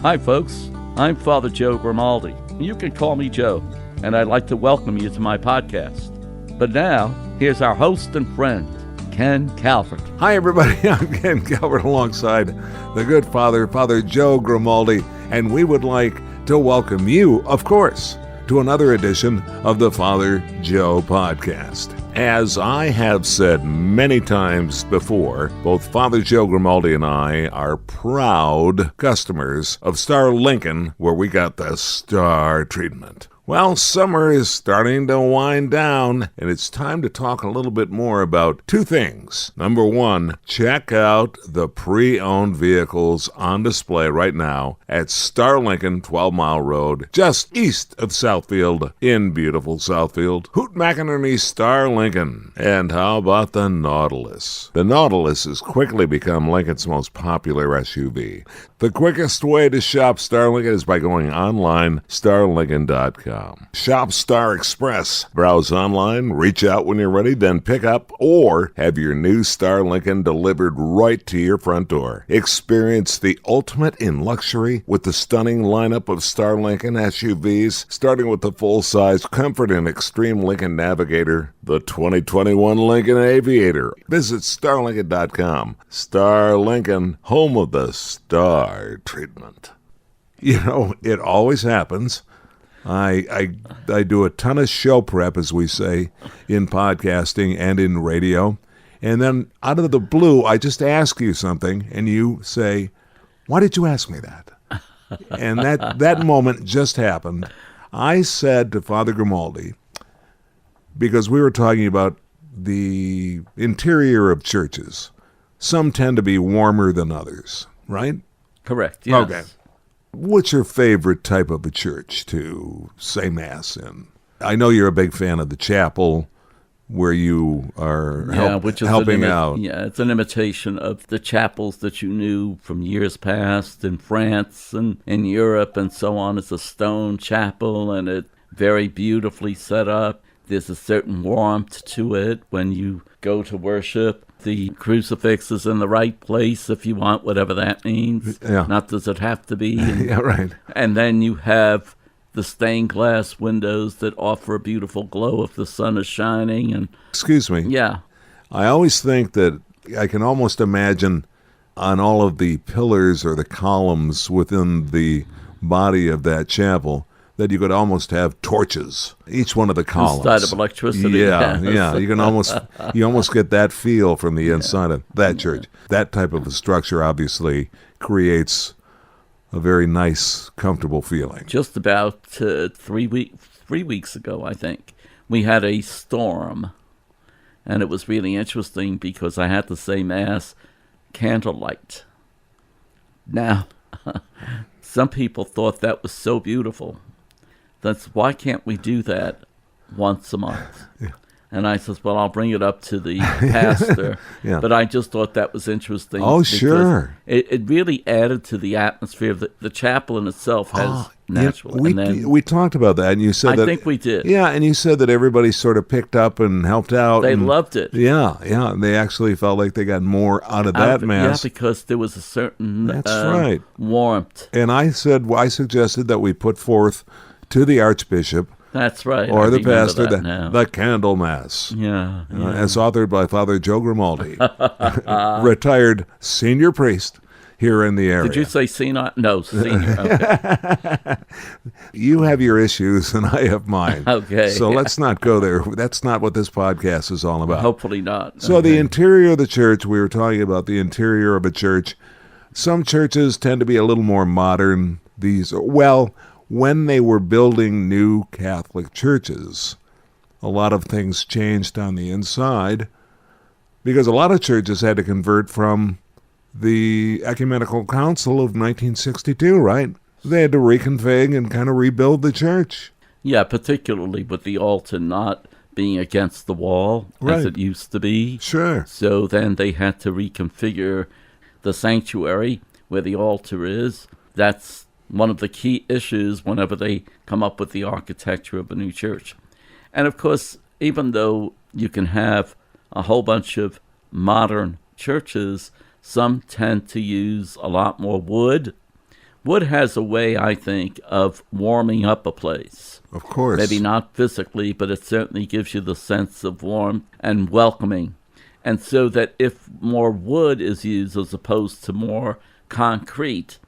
Hi, folks. I'm Father Joe Grimaldi. You can call me Joe, and I'd like to welcome you to my podcast. But now, here's our host and friend, Ken Calvert. Hi, everybody. I'm Ken Calvert alongside the good Father Joe Grimaldi, and we would like to welcome you, of course, to another edition of the Father Joe podcast. As I have said many times before, both Father Joe Grimaldi and I are proud customers of Star Lincoln, where we got the star treatment. Well, summer is starting to wind down, and it's time to talk a little bit more about two things. Number one, check out the pre-owned vehicles on display right now at Star Lincoln, 12 Mile Road, just east of Southfield, in beautiful Southfield. Hoot McInerney Star Lincoln. And how about the Nautilus? The Nautilus has quickly become Lincoln's most popular SUV. The quickest way to shop Star Lincoln is by going online, starlincoln.com. Shop Star Express. Browse online, reach out when you're ready, then pick up or have your new Star Lincoln delivered right to your front door. Experience the ultimate in luxury with the stunning lineup of Star Lincoln SUVs, starting with the full-size Comfort and Extreme Lincoln Navigator, the 2021 Lincoln Aviator. Visit starlincoln.com. Star Lincoln, home of the star treatment. You know, it always happens. I do a ton of show prep, as we say, in podcasting and in radio. And then out of the blue, I just ask you something, and you say, why did you ask me that? And that moment just happened. I said to Father Grimaldi, because we were talking about the interior of churches. Some tend to be warmer than others, right? Correct, yes. Okay. What's your favorite type of a church to say Mass in? I know you're a big fan of the chapel where you are helping out. Yeah, it's an imitation of the chapels that you knew from years past in France and in Europe and so on. It's a stone chapel, and it's very beautifully set up. There's a certain warmth to it when you go to worship. The crucifix is in the right place, if you want, whatever that means. Yeah. Not does it have to be. Yeah, right. And then you have the stained glass windows that offer a beautiful glow if the sun is shining. And excuse me. yeah, I always think that I can almost imagine on all of the pillars or the columns within the body of that chapel that you could almost have torches, each one of the columns. Instead of electricity. Yeah, yeah. You almost get that feel from the inside of that church. That type of a structure obviously creates a very nice, comfortable feeling. Just about 3 weeks ago, I think, we had a storm, and it was really interesting because I had to say Mass candlelight. Now, some people thought that was so beautiful. Why can't we do that once a month? Yeah. And I says, well, I'll bring it up to the pastor. Yeah. But I just thought that was interesting. Oh, sure. It really added to the atmosphere. The chapel in itself has natural. We talked about that, and you said I think we did. Yeah, and you said that everybody sort of picked up and helped out. They loved it. Yeah. They actually felt like they got more out of that Mass. Yeah, because there was a certain right. warmth. And I suggested that we put forth to the Archbishop. That's right. Or the pastor, the Candle Mass. Yeah. As authored by Father Joe Grimaldi, retired senior priest here in the area. Did you say senior? No, senior. Okay. You have your issues and I have mine. Okay. So let's not go there. That's not what this podcast is all about. Hopefully not. So the interior of the church, we were talking about the interior of a church. Some churches tend to be a little more modern. When they were building new Catholic churches, a lot of things changed on the inside because a lot of churches had to convert from the Ecumenical Council of 1962, right? They had to reconfigure and kind of rebuild the church. Yeah, particularly with the altar not being against the wall as it used to be. Sure. So then they had to reconfigure the sanctuary where the altar is. That's one of the key issues whenever they come up with the architecture of a new church. And of course, even though you can have a whole bunch of modern churches, some tend to use a lot more wood, Wood has a way, I think, of warming up a place. Of course. Maybe not physically, but it certainly gives you the sense of warmth and welcoming. And so that if more wood is used as opposed to more concrete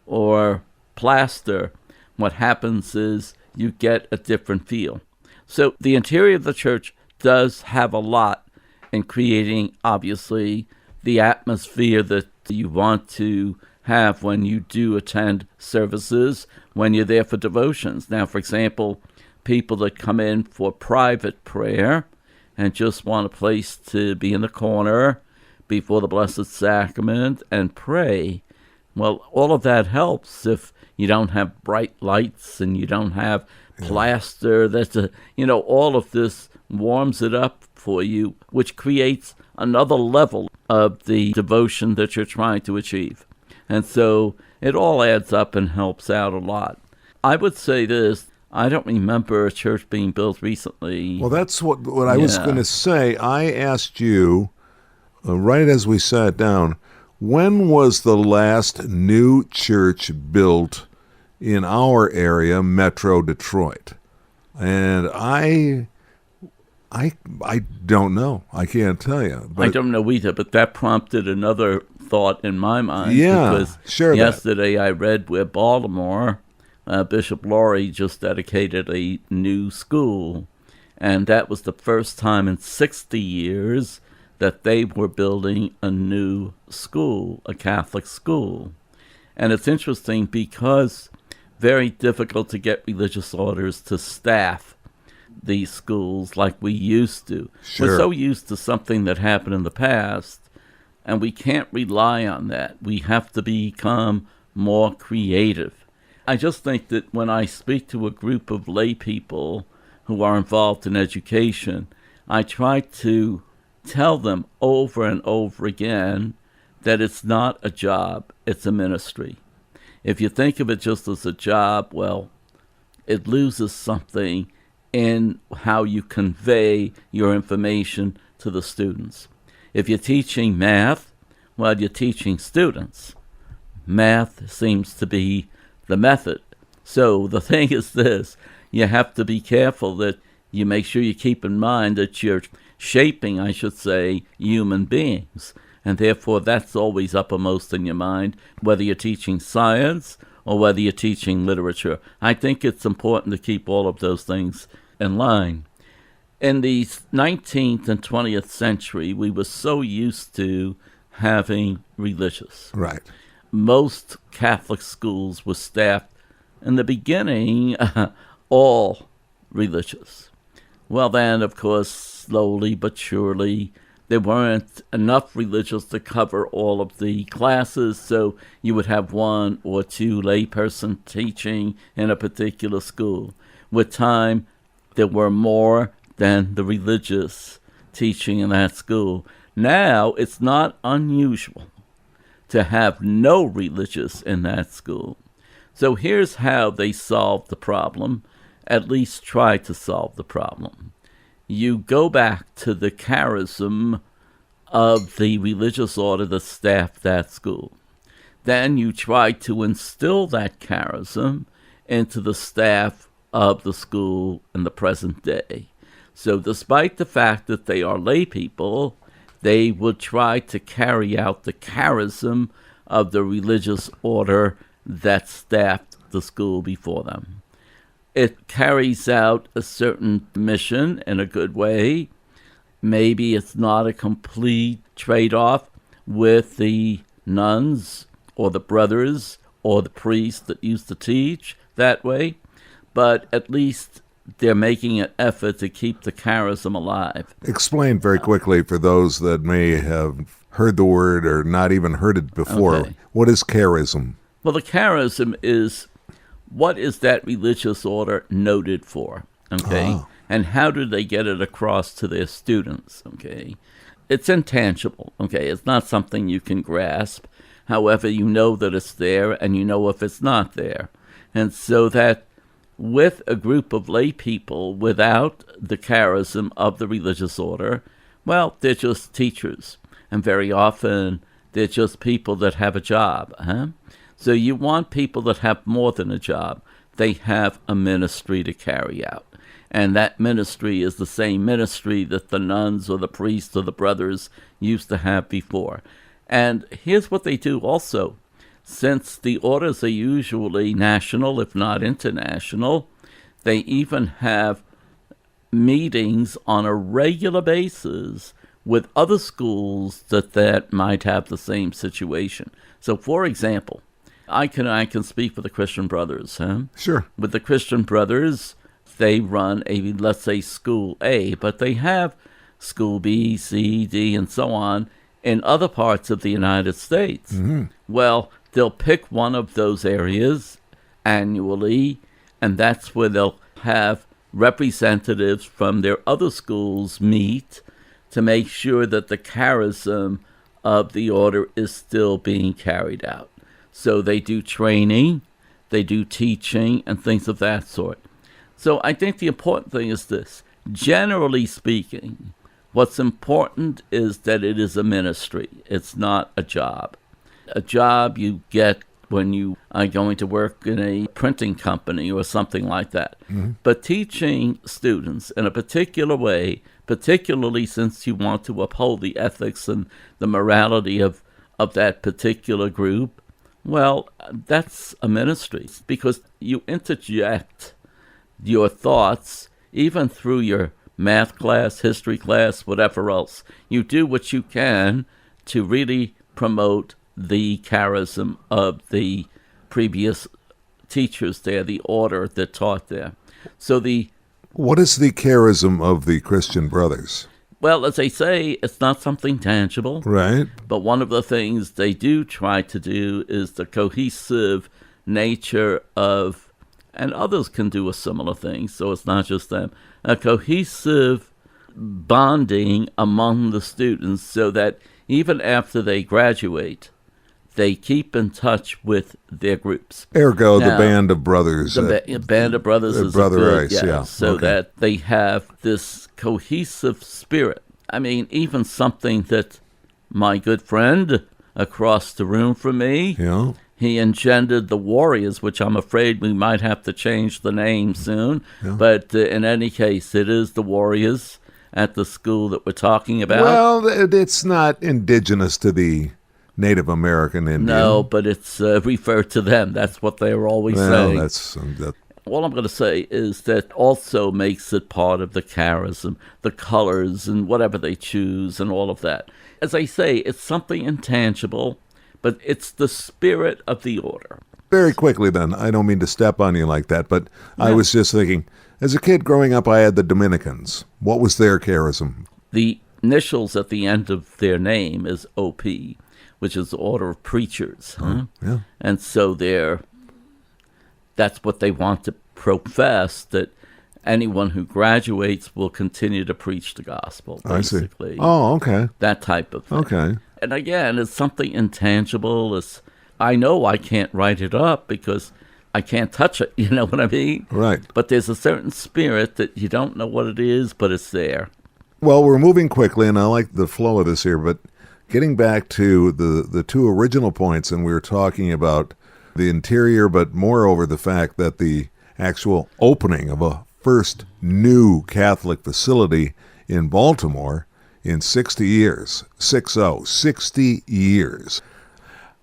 or plaster, what happens is you get a different feel. So the interior of the church does have a lot in creating, obviously, the atmosphere that you want to have when you do attend services, when you're there for devotions. Now, for example, people that come in for private prayer and just want a place to be in the corner before the Blessed Sacrament and pray. Well, all of that helps if you don't have bright lights and you don't have plaster. All of this warms it up for you, which creates another level of the devotion that you're trying to achieve. And so it all adds up and helps out a lot. I would say this. I don't remember a church being built recently. Well, that's what I was going to say. I asked you, right as we sat down, when was the last new church built in our area, Metro Detroit? And I don't know. I can't tell you. But I don't know either, but that prompted another thought in my mind. Yeah, because sure. Yesterday I read where Baltimore, Bishop Laurie just dedicated a new school, and that was the first time in 60 years that they were building a new school, a Catholic school. And it's interesting because very difficult to get religious orders to staff these schools like we used to. Sure. We're so used to something that happened in the past, and we can't rely on that. We have to become more creative. I just think that when I speak to a group of lay people who are involved in education, I try to tell them over and over again that it's not a job, it's a ministry. If you think of it just as a job, well, it loses something in how you convey your information to the students. If you're teaching math, well, you're teaching students. Math seems to be the method. So the thing is this, you have to be careful that you make sure you keep in mind that you're shaping, I should say, human beings. And therefore, that's always uppermost in your mind, whether you're teaching science or whether you're teaching literature. I think it's important to keep all of those things in line. In the 19th and 20th century, we were so used to having religious. Right. Most Catholic schools were staffed in the beginning all religious. Well, then, of course, slowly but surely, there weren't enough religious to cover all of the classes, so you would have one or two layperson teaching in a particular school. With time, there were more than the religious teaching in that school. Now, it's not unusual to have no religious in that school. So here's how they solved the problem, at least try to solve the problem. You go back to the charism of the religious order that staffed that school. Then you try to instill that charism into the staff of the school in the present day. So despite the fact that they are lay people, they would try to carry out the charism of the religious order that staffed the school before them. It carries out a certain mission in a good way. Maybe it's not a complete trade-off with the nuns or the brothers or the priests that used to teach that way, but at least they're making an effort to keep the charism alive. Explain very quickly for those that may have heard the word or not even heard it before. Okay. What is charism? Well, the charism is, what is that religious order noted for? Okay. Oh. And how do they get it across to their students? Okay. It's intangible. Okay. It's not something you can grasp. However, you know that it's there and you know if it's not there. And so that with a group of lay people without the charism of the religious order, well, they're just teachers. And very often they're just people that have a job. So you want people that have more than a job. They have a ministry to carry out. And that ministry is the same ministry that the nuns or the priests or the brothers used to have before. And here's what they do also. Since the orders are usually national, if not international, they even have meetings on a regular basis with other schools that might have the same situation. So, for example, I can speak for the Christian Brothers. Sure. With the Christian Brothers, they run let's say, School A, but they have School B, C, D, and so on in other parts of the United States. Mm-hmm. Well, they'll pick one of those areas annually, and that's where they'll have representatives from their other schools meet to make sure that the charism of the order is still being carried out. So they do training, they do teaching, and things of that sort. So I think the important thing is this. Generally speaking, what's important is that it is a ministry. It's not a job. A job you get when you are going to work in a printing company or something like that. Mm-hmm. But teaching students in a particular way, particularly since you want to uphold the ethics and the morality of that particular group, well, that's a ministry, because you interject your thoughts even through your math class, history class, whatever else. You do what you can to really promote the charism of the previous teachers there, the order that taught there. So what is the charism of the Christian Brothers? Well, as they say, it's not something tangible. Right. But one of the things they do try to do is the cohesive nature of, and others can do a similar thing, so it's not just them, a cohesive bonding among the students so that even after they graduate, they keep in touch with their groups. Ergo, now, the band of brothers. The band of brothers is Brother good, Rice, yeah. So okay. that they have this cohesive spirit. I mean, even something that my good friend across the room from me, yeah. He engendered the Warriors, which I'm afraid we might have to change the name soon. Yeah. But in any case, it is the Warriors at the school that we're talking about. Well, it's not indigenous to the Native American Indian. No, but it's referred to them. That's what they were always saying. All I'm going to say is that also makes it part of the charism, the colors and whatever they choose and all of that. As I say, it's something intangible, but it's the spirit of the order. Very quickly then, I don't mean to step on you like that, but yeah. I was just thinking, as a kid growing up, I had the Dominicans. What was their charism? The initials at the end of their name is OP, which is the Order of Preachers. Yeah. And so that's what they want to profess, that anyone who graduates will continue to preach the gospel, basically. I see. Oh, okay. That type of thing. Okay. And again, it's something intangible. I know I can't write it up because I can't touch it, you know what I mean? Right. But there's a certain spirit that you don't know what it is, but it's there. Well, we're moving quickly, and I like the flow of this here, but getting back to the two original points, and we were talking about the interior, but moreover the fact that the actual opening of a first new Catholic facility in Baltimore in 60 years, 60 years.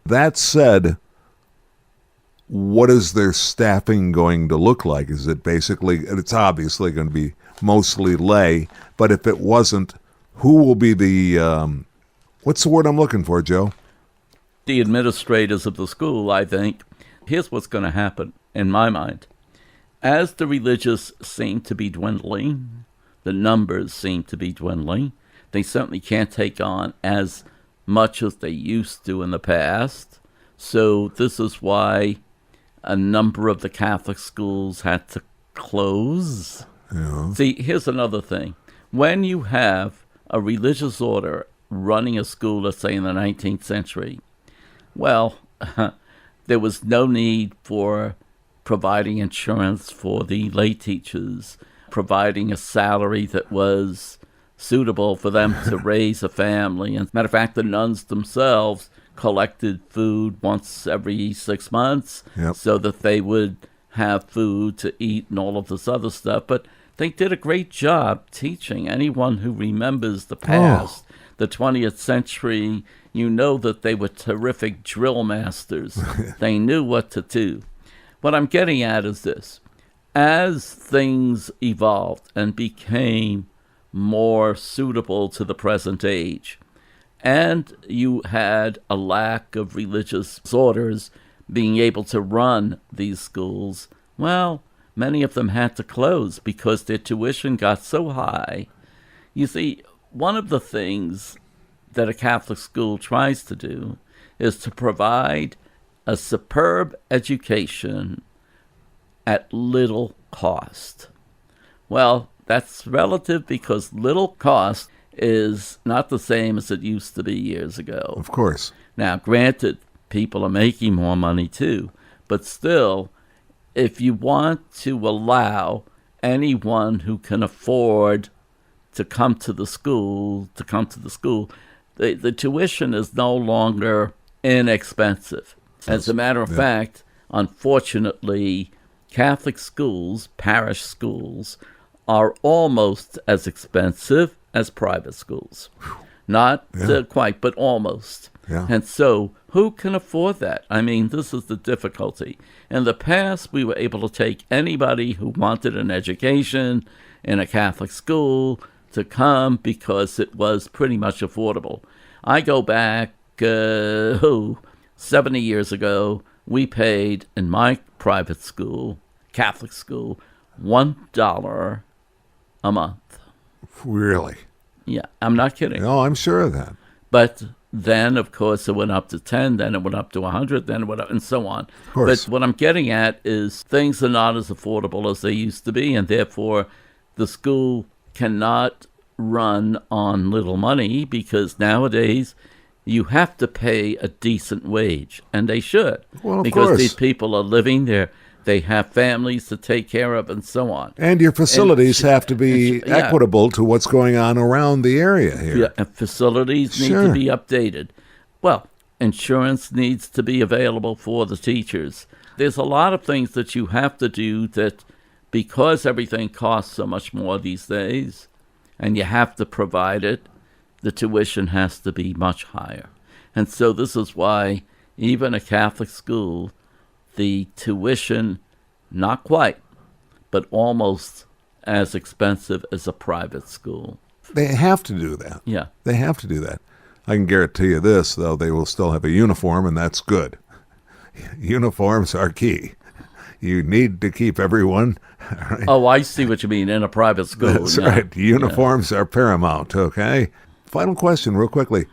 That said, what is their staffing going to look like? Is it basically, it's obviously going to be mostly lay, but if it wasn't, who will be the, what's the word I'm looking for, Joe? The administrators of the school, I think. Here's what's going to happen, in my mind. As the religious seem to be dwindling, the numbers seem to be dwindling, they certainly can't take on as much as they used to in the past. So this is why a number of the Catholic schools had to close. Yeah. See, here's another thing. When you have a religious order running a school, let's say in the 19th century, well, there was no need for providing insurance for the lay teachers, providing a salary that was suitable for them to raise a family. And matter of fact, the nuns themselves collected food once every 6 months Yep. so that they would have food to eat and all of this other stuff. But they did a great job teaching. Anyone who remembers the past, the 20th century, you know that they were terrific drill masters. They knew what to do. What I'm getting at is this. As things evolved and became more suitable to the present age, and you had a lack of religious orders being able to run these schools, well, many of them had to close because their tuition got so high. You see, one of the things that a Catholic school tries to do is to provide a superb education at little cost. Well, that's relative because little cost is not the same as it used to be years ago. Of course. Now, granted, people are making more money too, but still, if you want to allow anyone who can afford to come to the school, the tuition is no longer inexpensive. As a matter of fact, unfortunately, Catholic schools, parish schools, are almost as expensive as private schools. Not quite, but almost. Yeah. And so, who can afford that? I mean, this is the difficulty. In the past, we were able to take anybody who wanted an education in a Catholic school to come because it was pretty much affordable. I go back 70 years ago, we paid in my private school, Catholic school, $1 a month. Really? Yeah, I'm not kidding. No, I'm sure of that. But then, of course, it went up to 10, then it went up to 100, then it went up, and so on. Of course. But what I'm getting at is things are not as affordable as they used to be, and therefore the school cannot run on little money because nowadays you have to pay a decent wage, and they should. Well, of because course. these people are living there. They have families to take care of and so on. And your facilities have to be yeah. equitable to what's going on around the area here. Yeah, and facilities need to be updated. Well, insurance needs to be available for the teachers. There's a lot of things that you have to do that because everything costs so much more these days and you have to provide it, the tuition has to be much higher. And so this is why even a Catholic school, the tuition, not quite, but almost as expensive as a private school. They have to do that. Yeah. They have to do that. I can guarantee you this, though, they will still have a uniform, and that's good. Uniforms are key. You need to keep everyone. Right? Oh, I see what you mean, in a private school. That's right. Uniforms are paramount, okay? Final question, real quickly.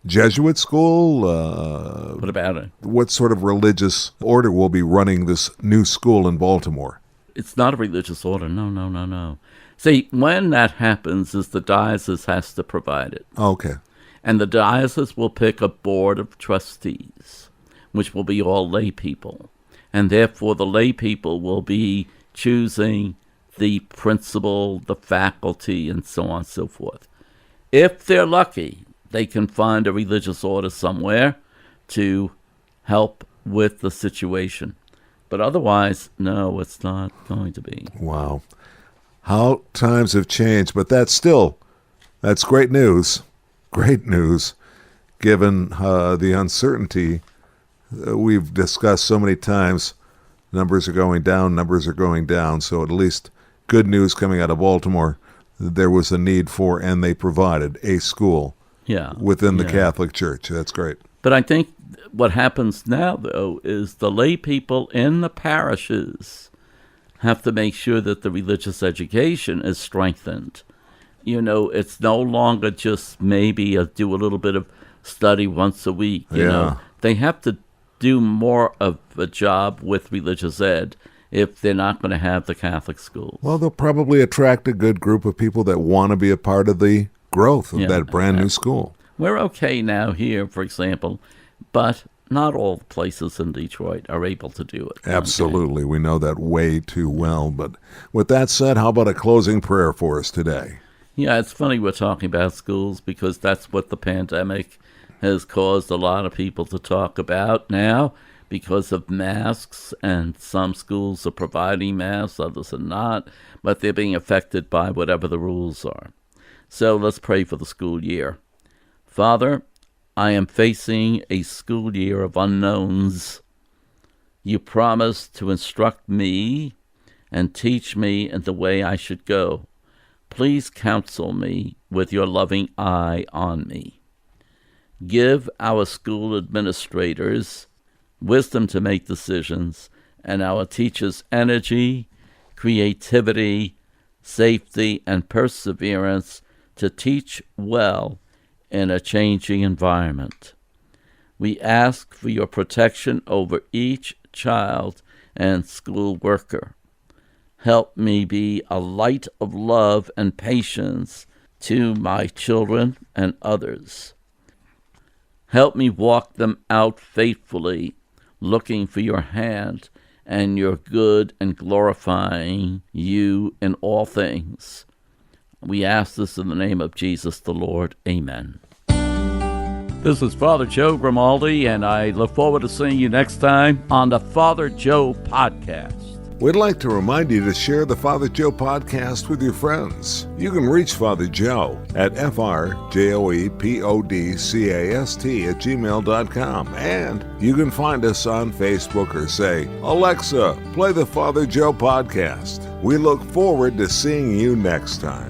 Jesuit school? What about it? What sort of religious order will be running this new school in Baltimore? It's not a religious order. No. See, when that happens is the diocese has to provide it. Okay. And the diocese will pick a board of trustees, which will be all lay people. And therefore the lay people will be choosing the principal, the faculty, and so on and so forth. If they're lucky, they can find a religious order somewhere to help with the situation. But otherwise, no, it's not going to be. Wow. How times have changed, but that's great news. Great news, given the uncertainty we've discussed so many times. Numbers are going down, so at least good news coming out of Baltimore. There was a need for, and they provided, a school within the Catholic Church. That's great. But I think what happens now, though, is the lay people in the parishes have to make sure that the religious education is strengthened. You know, it's no longer just maybe do a little bit of study once a week. You know, they have to do more of a job with religious ed if they're not going to have the Catholic schools. Well, they'll probably attract a good group of people that want to be a part of the growth of that brand new school. We're okay now here, for example, but not all places in Detroit are able to do it. Absolutely. We know that way too well. But with that said, how about a closing prayer for us today? Yeah, it's funny we're talking about schools because that's what the pandemic has caused a lot of people to talk about now because of masks, and some schools are providing masks, others are not, but they're being affected by whatever the rules are. So let's pray for the school year. Father, I am facing a school year of unknowns. You promised to instruct me and teach me in the way I should go. Please counsel me with your loving eye on me. Give our school administrators wisdom to make decisions, and our teachers energy, creativity, safety, and perseverance to teach well in a changing environment. We ask for your protection over each child and school worker. Help me be a light of love and patience to my children and others. Help me walk them out faithfully, looking for your hand and your good and glorifying you in all things. We ask this in the name of Jesus the Lord. Amen. This is Father Joe Grimaldi, and I look forward to seeing you next time on the Father Joe Podcast. We'd like to remind you to share the Father Joe podcast with your friends. You can reach Father Joe at frjoepodcast@gmail.com, and you can find us on Facebook or say, Alexa, play the Father Joe podcast. We look forward to seeing you next time.